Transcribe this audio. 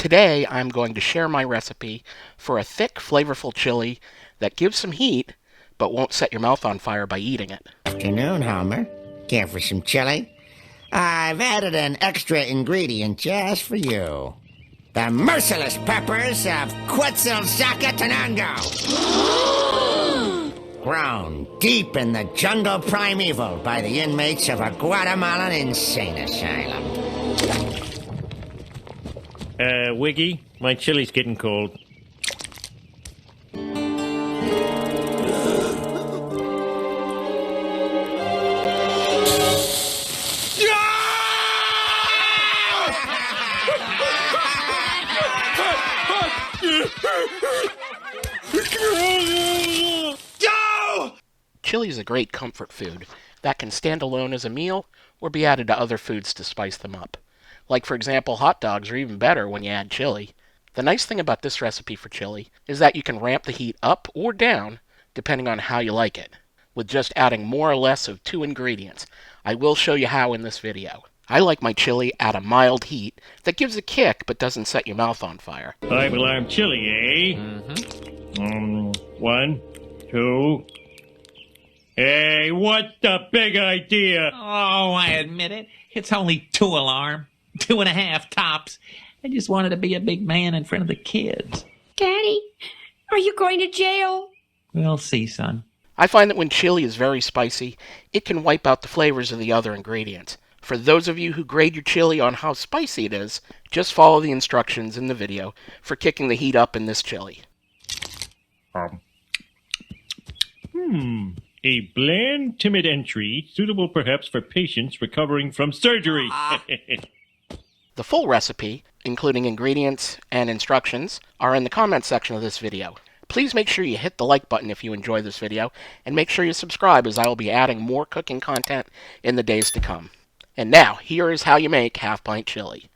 Today I'm going to share my recipe for a thick, flavorful chili that gives some heat, but won't set your mouth on fire by eating it. Afternoon, Homer. Care for some chili? I've added an extra ingredient just for you. The merciless peppers of Quetzalcoatl, grown deep in the jungle primeval by the inmates of a Guatemalan insane asylum. Wiggy, my chili's getting cold. Chili is a great comfort food that can stand alone as a meal or be added to other foods to spice them up. Like, for example, hot dogs are even better when you add chili. The nice thing about this recipe for chili is that you can ramp the heat up or down depending on how you like it, with just adding more or less of 2 ingredients. I will show you how in this video. I like my chili at a mild heat that gives a kick but doesn't set your mouth on fire. Five-alarm chili, eh? Mm-hmm. 1, 2... Hey, what the big idea? Oh, I admit it. It's only 2 alarm. 2.5 tops. I just wanted to be a big man in front of the kids. Daddy, are you going to jail? We'll see, son. I find that when chili is very spicy, it can wipe out the flavors of the other ingredients. For those of you who grade your chili on how spicy it is, just follow the instructions in the video for kicking the heat up in this chili. A bland, timid entry, suitable perhaps for patients recovering from surgery. The full recipe, including ingredients and instructions, are in the comments section of this video. Please make sure you hit the like button if you enjoy this video, and make sure you subscribe as I will be adding more cooking content in the days to come. And now, here is how you make half pint chili.